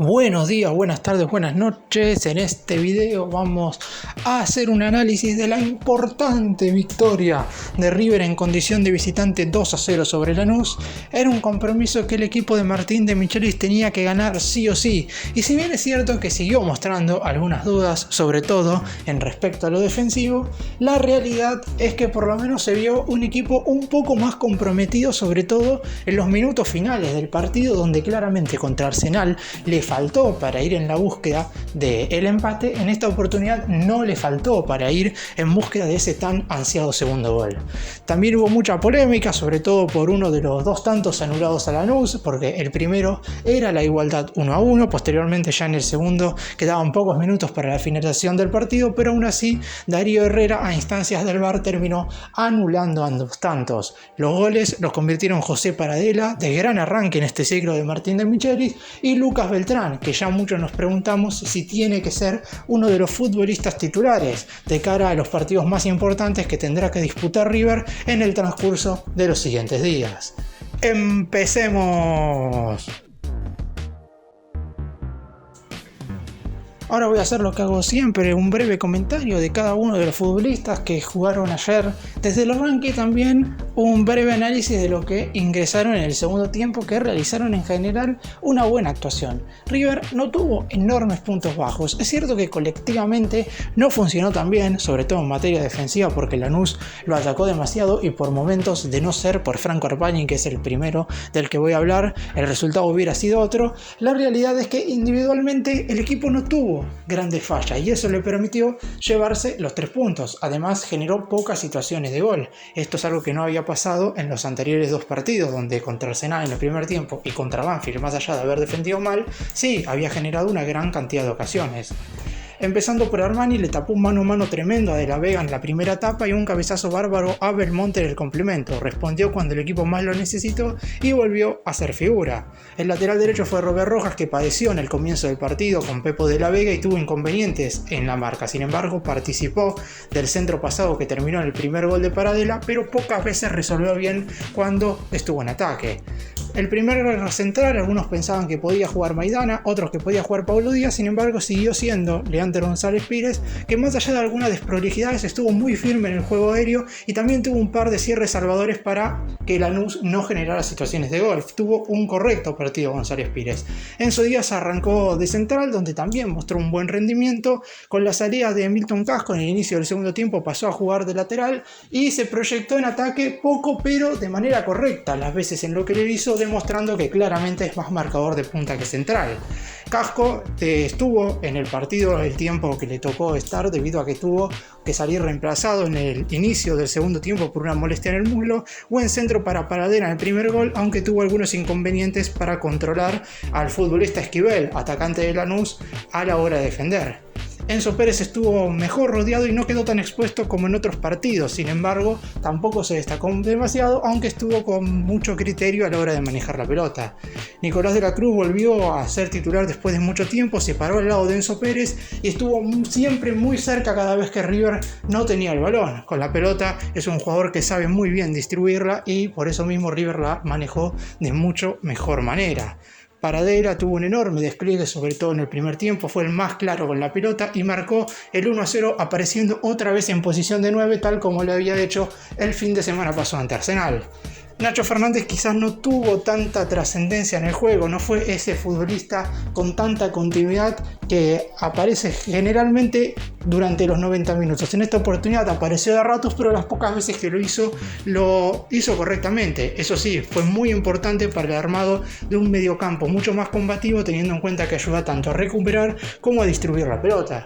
Buenos días, buenas tardes, buenas noches. En este video vamos a hacer un análisis de la importante victoria de River en condición de visitante 2-0 sobre Lanús. Era un compromiso que el equipo de Martín de Michelis tenía que ganar sí o sí. Y si bien es cierto que siguió mostrando algunas dudas, sobre todo en respecto a lo defensivo, la realidad es que por lo menos se vio un equipo un poco más comprometido, sobre todo en los minutos finales del partido, donde claramente contra Arsenal le faltó para ir en la búsqueda del empate. En esta oportunidad no le faltó para ir en búsqueda de ese tan ansiado segundo gol. También hubo mucha polémica, sobre todo por uno de los dos tantos anulados a Lanús, porque el primero era la igualdad 1-1, posteriormente ya en el segundo quedaban pocos minutos para la finalización del partido, pero aún así Darío Herrera a instancias del VAR terminó anulando ambos tantos. Los goles los convirtieron José Paradela, de gran arranque en este ciclo de Martín de Michelis, y Lucas Beltrán, que ya muchos nos preguntamos si tiene que ser uno de los futbolistas titulares de cara a los partidos más importantes que tendrá que disputar River en el transcurso de los siguientes días. ¡Empecemos! Ahora voy a hacer lo que hago siempre, un breve comentario de cada uno de los futbolistas que jugaron ayer. Desde el arranque también un breve análisis de lo que ingresaron en el segundo tiempo, que realizaron en general una buena actuación. River no tuvo enormes puntos bajos. Es cierto que colectivamente no funcionó tan bien, sobre todo en materia defensiva, porque Lanús lo atacó demasiado y por momentos, de no ser por Franco Arpani, que es el primero del que voy a hablar, el resultado hubiera sido otro. La realidad es que individualmente el equipo no tuvo grandes fallas y eso le permitió llevarse los 3 puntos. Además generó pocas situaciones de gol. Esto es algo que no había pasado en los anteriores 2 partidos, donde contra Arsenal en el primer tiempo y contra Banfield, más allá de haber defendido mal, sí había generado una gran cantidad de ocasiones. Empezando por Armani, le tapó un mano a mano tremendo a De la Vega en la primera etapa y un cabezazo bárbaro a Belmonte en el complemento. Respondió cuando el equipo más lo necesitó y volvió a ser figura. El lateral derecho fue Robert Rojas, que padeció en el comienzo del partido con Pepo De la Vega y tuvo inconvenientes en la marca. Sin embargo, participó del centro pasado que terminó en el primer gol de Paradela, pero pocas veces resolvió bien cuando estuvo en ataque. El primer central, algunos pensaban que podía jugar Maidana, otros que podía jugar Paulo Díaz. Sin embargo, siguió siendo Leandro González Pires, que más allá de algunas desprolijidades estuvo muy firme en el juego aéreo y también tuvo un par de cierres salvadores para que Lanús no generara situaciones de gol. Tuvo un correcto partido González Pires. Enzo Díaz arrancó de central, donde también mostró un buen rendimiento. Con la salida de Milton Casco en el inicio del segundo tiempo pasó a jugar de lateral y se proyectó en ataque poco, pero de manera correcta las veces en lo que le hizo, demostrando que claramente es más marcador de punta que central. Casco estuvo en el partido el tiempo que le tocó estar, debido a que tuvo que salir reemplazado en el inicio del segundo tiempo por una molestia en el muslo. Buen centro para Paradela en el primer gol, aunque tuvo algunos inconvenientes para controlar al futbolista Esquivel, atacante de Lanús, a la hora de defender. Enzo Pérez estuvo mejor rodeado y no quedó tan expuesto como en otros partidos. Sin embargo, tampoco se destacó demasiado, aunque estuvo con mucho criterio a la hora de manejar la pelota. Nicolás de la Cruz volvió a ser titular después de mucho tiempo, se paró al lado de Enzo Pérez y estuvo siempre muy cerca cada vez que River no tenía el balón. Con la pelota es un jugador que sabe muy bien distribuirla y por eso mismo River la manejó de mucho mejor manera. Paradela tuvo un enorme despliegue, sobre todo en el primer tiempo, fue el más claro con la pelota y marcó el 1-0 apareciendo otra vez en posición de 9, tal como lo había hecho el fin de semana pasado ante Arsenal. Nacho Fernández quizás no tuvo tanta trascendencia en el juego, no fue ese futbolista con tanta continuidad que aparece generalmente durante los 90 minutos. En esta oportunidad apareció de ratos, pero las pocas veces que lo hizo correctamente. Eso sí, fue muy importante para el armado de un mediocampo mucho más combativo, teniendo en cuenta que ayuda tanto a recuperar como a distribuir la pelota.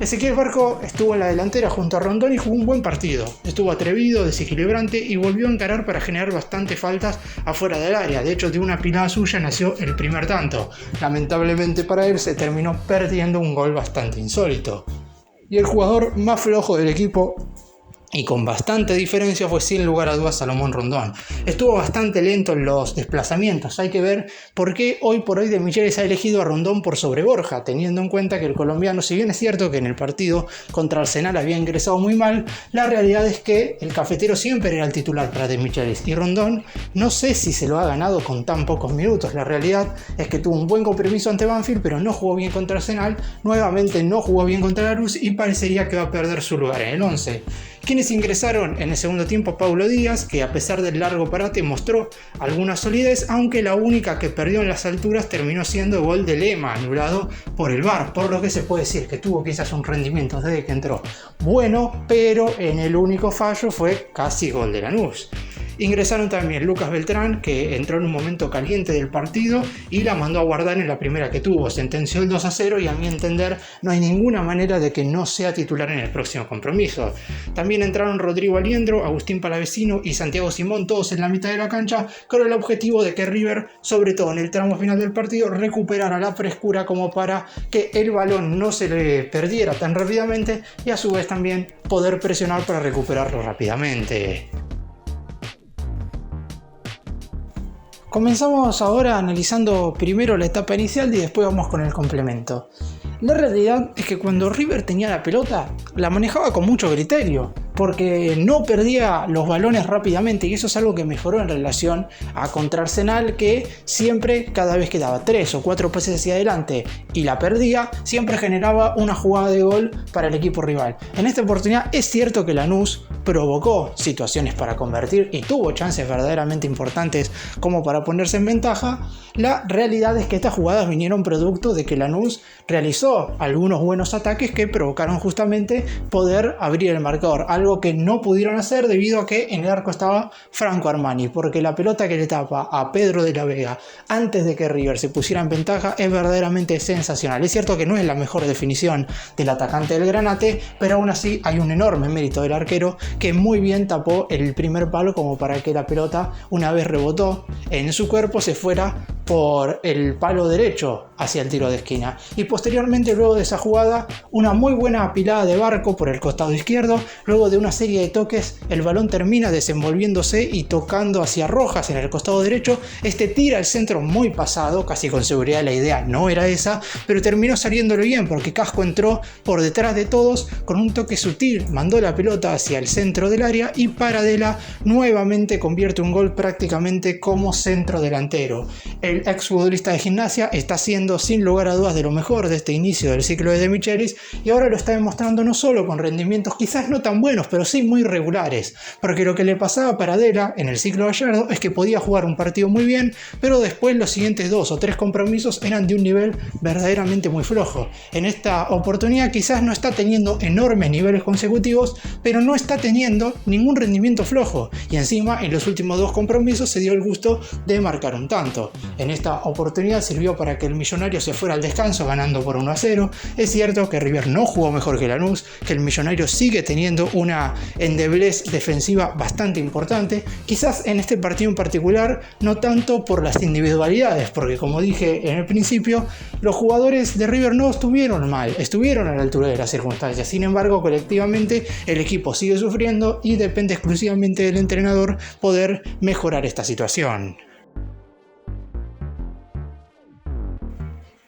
Ezequiel Barco estuvo en la delantera junto a Rondón y jugó un buen partido. Estuvo atrevido, desequilibrante y volvió a encarar para generar bastantes faltas afuera del área. De hecho, de una pilada suya nació el primer tanto. Lamentablemente para él se terminó perdiendo un gol bastante insólito. Y el jugador más flojo del equipo y con bastante diferencia fue sin lugar a dudas Salomón Rondón. Estuvo bastante lento en los desplazamientos, hay que ver por qué hoy por hoy De Michelis ha elegido a Rondón por sobre Borja, teniendo en cuenta que el colombiano, si bien es cierto que en el partido contra Arsenal había ingresado muy mal, la realidad es que el cafetero siempre era el titular para De Michelis, y Rondón no sé si se lo ha ganado con tan pocos minutos. La realidad es que tuvo un buen compromiso ante Banfield, pero no jugó bien contra Arsenal, nuevamente no jugó bien contra Lanús y parecería que va a perder su lugar en el 11. Quienes ingresaron en el segundo tiempo: Paulo Díaz, que a pesar del largo parate mostró alguna solidez, aunque la única que perdió en las alturas terminó siendo el gol de Lema, anulado por el VAR, por lo que se puede decir que tuvo quizás un rendimiento desde que entró bueno, pero en el único fallo fue casi gol de Lanús. Ingresaron también Lucas Beltrán, que entró en un momento caliente del partido y la mandó a guardar en la primera que tuvo. Sentenció el 2-0 y a mi entender no hay ninguna manera de que no sea titular en el próximo compromiso. También entraron Rodrigo Aliendro, Agustín Palavecino y Santiago Simón, todos en la mitad de la cancha, con el objetivo de que River, sobre todo en el tramo final del partido, recuperara la frescura como para que el balón no se le perdiera tan rápidamente y a su vez también poder presionar para recuperarlo rápidamente. Comenzamos ahora analizando primero la etapa inicial y después vamos con el complemento. La realidad es que cuando River tenía la pelota, la manejaba con mucho criterio, porque no perdía los balones rápidamente, y eso es algo que mejoró en relación a contra Arsenal, que siempre, cada vez que daba 3 o 4 pases hacia adelante y la perdía, siempre generaba una jugada de gol para el equipo rival. En esta oportunidad es cierto que Lanús provocó situaciones para convertir y tuvo chances verdaderamente importantes como para ponerse en ventaja. La realidad es que estas jugadas vinieron producto de que Lanús realizó algunos buenos ataques que provocaron justamente poder abrir el marcador, algo que no pudieron hacer debido a que en el arco estaba Franco Armani, porque la pelota que le tapa a Pedro de la Vega antes de que River se pusiera en ventaja es verdaderamente sensacional. Es cierto que no es la mejor definición del atacante del Granate, pero aún así hay un enorme mérito del arquero, que muy bien tapó el primer palo como para que la pelota, una vez rebotó en su cuerpo, se fuera por el palo derecho hacia el tiro de esquina. Y posteriormente, luego de esa jugada, una muy buena apilada de Barco por el costado izquierdo. Luego de una serie de toques, el balón termina desenvolviéndose y tocando hacia Rojas en el costado derecho. Este tira al centro muy pasado, casi con seguridad la idea no era esa, pero terminó saliéndolo bien porque Casco entró por detrás de todos con un toque sutil, mandó la pelota hacia el centro del área y Paradela nuevamente convierte un gol prácticamente como centro delantero. El exfutbolista de Gimnasia está siendo sin lugar a dudas de lo mejor de este inicio del ciclo de Michelis, y ahora lo está demostrando no solo con rendimientos quizás no tan buenos, pero sí muy regulares, porque lo que le pasaba a Paradela en el ciclo Gallardo es que podía jugar un partido muy bien, pero después los siguientes 2 o 3 compromisos eran de un nivel verdaderamente muy flojo. En esta oportunidad quizás no está teniendo enormes niveles consecutivos, pero no está teniendo ningún rendimiento flojo, y encima en los últimos 2 compromisos se dio el gusto de marcar un tanto. En esta oportunidad sirvió para que el Millonario se fuera al descanso ganando por 1-0. Es cierto que River no jugó mejor que Lanús, que el Millonario sigue teniendo una endeblez defensiva bastante importante, quizás en este partido en particular no tanto por las individualidades, porque como dije en el principio, los jugadores de River no estuvieron mal, estuvieron a la altura de las circunstancias. Sin embargo, colectivamente el equipo sigue sufriendo y depende exclusivamente del entrenador poder mejorar esta situación.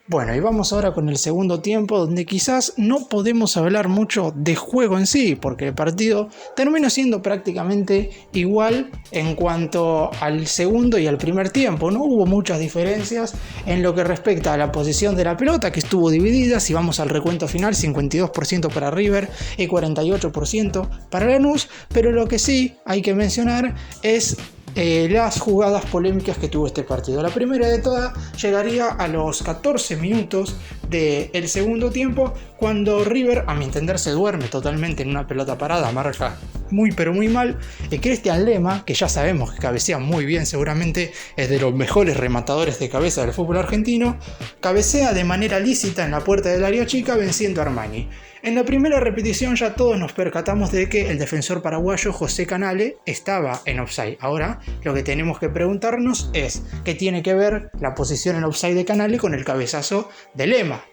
Bueno, y vamos ahora con el segundo tiempo, donde quizás no podemos hablar mucho de juego en sí, porque el partido terminó siendo prácticamente igual en cuanto al segundo y al primer tiempo. No hubo muchas diferencias en lo que respecta a la posición de la pelota, que estuvo dividida. Si vamos al recuento final, 52% para River y 48% para Lanús, pero lo que sí hay que mencionar es las jugadas polémicas que tuvo este partido. La primera de todas llegaría a los 14 minutos del segundo tiempo, cuando River, a mi entender, se duerme totalmente en una pelota parada, marca muy pero muy mal. Cristian Lema, que ya sabemos que cabecea muy bien, seguramente es de los mejores rematadores de cabeza del fútbol argentino, cabecea de manera lícita en la puerta del área chica, venciendo a Armani. En la primera repetición ya todos nos percatamos de que el defensor paraguayo José Canale estaba en offside. Ahora lo que tenemos que preguntarnos es ¿qué tiene que ver la posición en offside de Canale con el cabezazo de Lema?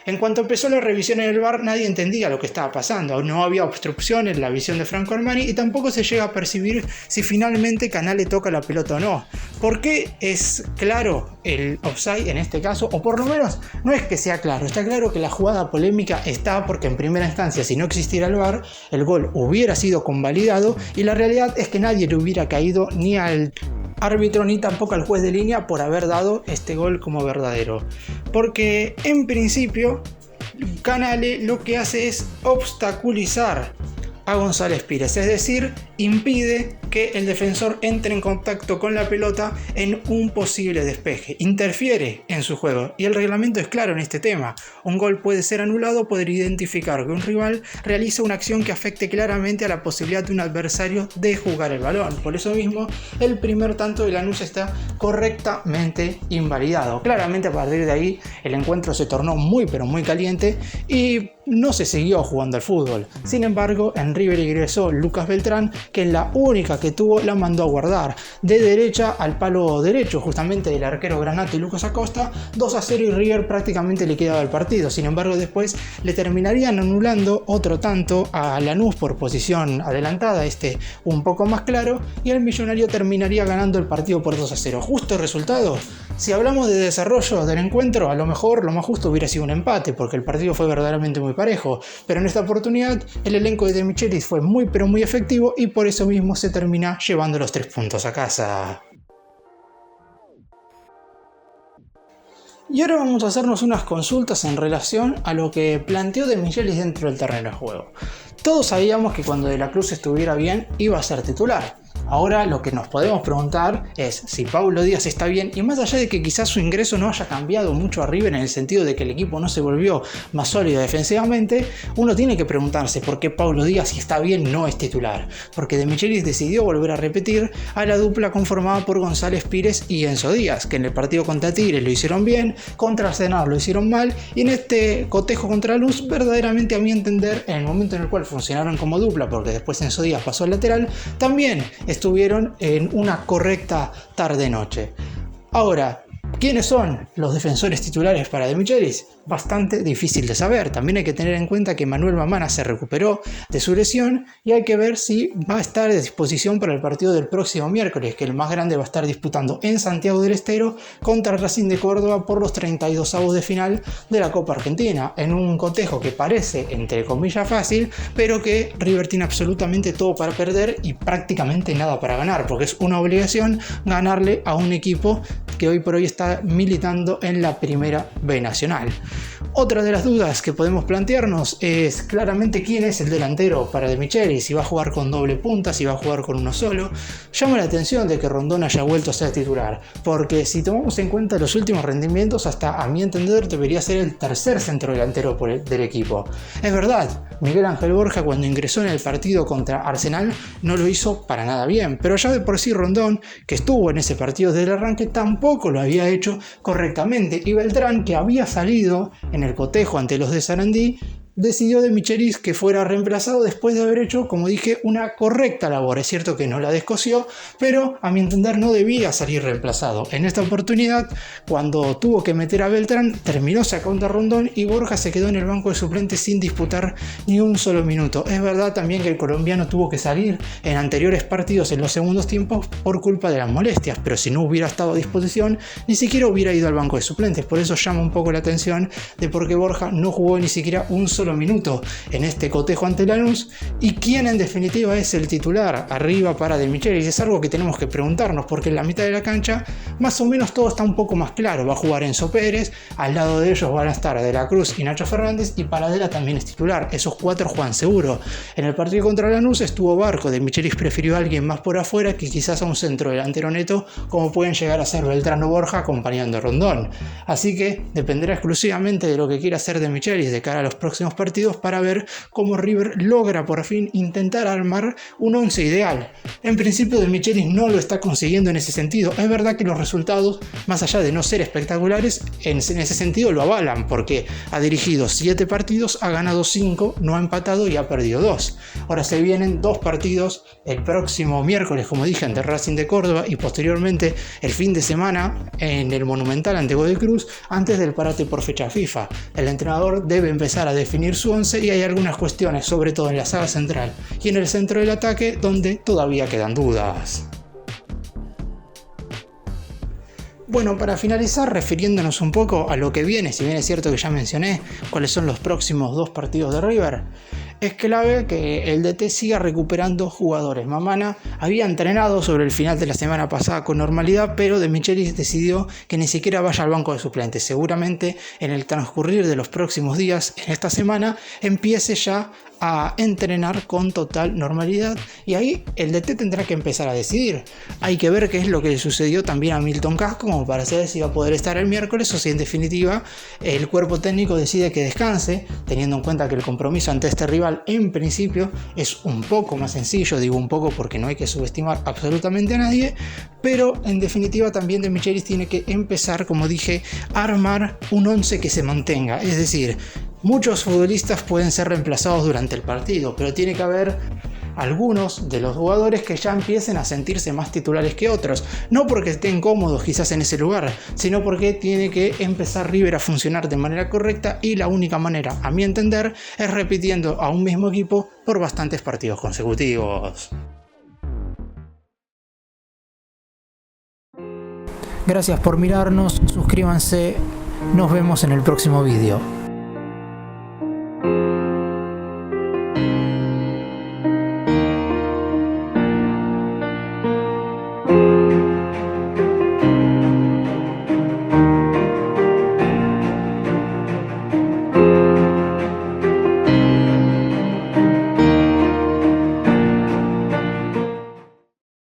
En cuanto empezó la revisión en el VAR, nadie entendía lo que estaba pasando. No había obstrucción en la visión de Franco Armani y tampoco se llega a percibir si finalmente Canale toca la pelota o no. ¿Por qué es claro el offside en este caso? O por lo menos no es que sea claro, está claro que la jugada polémica está porque en primera instancia, si no existiera el VAR, el gol hubiera sido convalidado y la realidad es que nadie le hubiera caído ni al árbitro ni tampoco al juez de línea por haber dado este gol como verdadero. Porque en principio Canale lo que hace es obstaculizar a González Pires, es decir, impide que el defensor entre en contacto con la pelota en un posible despeje, interfiere en su juego y el reglamento es claro en este tema. Un gol puede ser anulado por identificar que un rival realiza una acción que afecte claramente a la posibilidad de un adversario de jugar el balón. Por eso mismo el primer tanto de Lanús está correctamente invalidado. Claramente a partir de ahí el encuentro se tornó muy pero muy caliente y no se siguió jugando al fútbol. Sin embargo, en River ingresó Lucas Beltrán, que en la única que tuvo la mandó a guardar. De derecha al palo derecho, justamente del arquero Granato y Lucas Acosta, 2-0 y River prácticamente liquidaba el partido. Sin embargo, después le terminarían anulando otro tanto a Lanús por posición adelantada, un poco más claro, y el Millonario terminaría ganando el partido por 2-0. Justo resultado. Si hablamos de desarrollo del encuentro, a lo mejor lo más justo hubiera sido un empate, porque el partido fue verdaderamente muy parejo, pero en esta oportunidad el elenco de De Michelis fue muy pero muy efectivo y por eso mismo se termina llevando los 3 puntos a casa. Y ahora vamos a hacernos unas consultas en relación a lo que planteó De Michelis dentro del terreno de juego. Todos sabíamos que cuando De la Cruz estuviera bien iba a ser titular. Ahora lo que nos podemos preguntar es si Paulo Díaz está bien y más allá de que quizás su ingreso no haya cambiado mucho a River en el sentido de que el equipo no se volvió más sólido defensivamente, uno tiene que preguntarse por qué Paulo Díaz, si está bien, no es titular. Porque De Michelis decidió volver a repetir a la dupla conformada por González Pires y Enzo Díaz, que en el partido contra Tigre lo hicieron bien, contra Arsenal lo hicieron mal y en este cotejo contra Lanús, verdaderamente a mi entender, en el momento en el cual funcionaron como dupla, porque después Enzo Díaz pasó al lateral, también estuvieron en una correcta tarde-noche. Ahora, ¿quiénes son los defensores titulares para De Michelis? Bastante difícil de saber. También hay que tener en cuenta que Manuel Mamana se recuperó de su lesión y hay que ver si va a estar a disposición para el partido del próximo miércoles, que el más grande va a estar disputando en Santiago del Estero contra Racing de Córdoba por los 32avos de final de la Copa Argentina, en un cotejo que parece, entre comillas, fácil, pero que River tiene absolutamente todo para perder y prácticamente nada para ganar, porque es una obligación ganarle a un equipo que hoy por hoy está militando en la Primera B Nacional. Otra de las dudas que podemos plantearnos es claramente quién es el delantero para De Michelis, si va a jugar con doble punta, si va a jugar con uno solo. Llama la atención de que Rondón haya vuelto a ser titular, porque si tomamos en cuenta los últimos rendimientos, hasta a mi entender debería ser el tercer centro delantero del equipo. Es verdad, Miguel Ángel Borja cuando ingresó en el partido contra Arsenal no lo hizo para nada bien, pero ya de por sí Rondón, que estuvo en ese partido desde el arranque, tampoco lo había hecho correctamente, y Beltrán, que había salido en el cotejo ante los de Sarandí, decidió De Michelis que fuera reemplazado después de haber hecho, como dije, una correcta labor. Es cierto que no la descosió, pero a mi entender no debía salir reemplazado. En esta oportunidad, cuando tuvo que meter a Beltrán, terminó sacando a Rondón y Borja se quedó en el banco de suplentes sin disputar ni un solo minuto. Es verdad también que el colombiano tuvo que salir en anteriores partidos en los segundos tiempos por culpa de las molestias, pero si no hubiera estado a disposición, ni siquiera hubiera ido al banco de suplentes. Por eso llama un poco la atención de por qué Borja no jugó ni siquiera un solo minuto en este cotejo ante Lanús y quién en definitiva es el titular arriba para De Michelis. Es algo que tenemos que preguntarnos porque en la mitad de la cancha más o menos todo está un poco más claro. Va a jugar Enzo Pérez, al lado de ellos van a estar De la Cruz y Nacho Fernández y Paradela también es titular. Esos 4 juegan seguro. En el partido contra Lanús estuvo Barco. De Michelis prefirió a alguien más por afuera que quizás a un centro delantero neto como pueden llegar a ser Beltrán o Borja acompañando a Rondón. Así que dependerá exclusivamente de lo que quiera hacer De Michelis de cara a los próximos partidos para ver cómo River logra por fin intentar armar un 11 ideal. En principio De Michelis no lo está consiguiendo en ese sentido. Es verdad que los resultados, más allá de no ser espectaculares, en ese sentido lo avalan, porque ha dirigido 7 partidos, ha ganado 5, no ha empatado y ha perdido 2. Ahora se vienen 2 partidos el próximo miércoles, como dije, ante Racing de Córdoba, y posteriormente el fin de semana en el Monumental ante Godoy Cruz, antes del parate por fecha FIFA. El entrenador debe empezar a definir su 11 y hay algunas cuestiones, sobre todo en la saga central y en el centro del ataque, donde todavía quedan dudas. Bueno, para finalizar, refiriéndonos un poco a lo que viene, si bien es cierto que ya mencioné cuáles son los próximos 2 partidos de River, es clave que el DT siga recuperando jugadores. Mamana había entrenado sobre el final de la semana pasada con normalidad, pero De Michelis decidió que ni siquiera vaya al banco de suplentes. Seguramente en el transcurrir de los próximos días, en esta semana, empiece ya a entrenar con total normalidad, y ahí el DT tendrá que empezar a decidir. Hay que ver qué es lo que le sucedió también a Milton Casco, como para saber si va a poder estar el miércoles o si en definitiva el cuerpo técnico decide que descanse, teniendo en cuenta que el compromiso ante este rival en principio es un poco más sencillo. Digo un poco porque no hay que subestimar absolutamente a nadie, pero en definitiva también De Michelis tiene que empezar, como dije, a armar un 11 que se mantenga. Es decir, muchos futbolistas pueden ser reemplazados durante el partido, pero tiene que haber algunos de los jugadores que ya empiecen a sentirse más titulares que otros. No porque estén cómodos quizás en ese lugar, sino porque tiene que empezar River a funcionar de manera correcta, y la única manera, a mi entender, es repitiendo a un mismo equipo por bastantes partidos consecutivos. Gracias por mirarnos, suscríbanse, nos vemos en el próximo vídeo.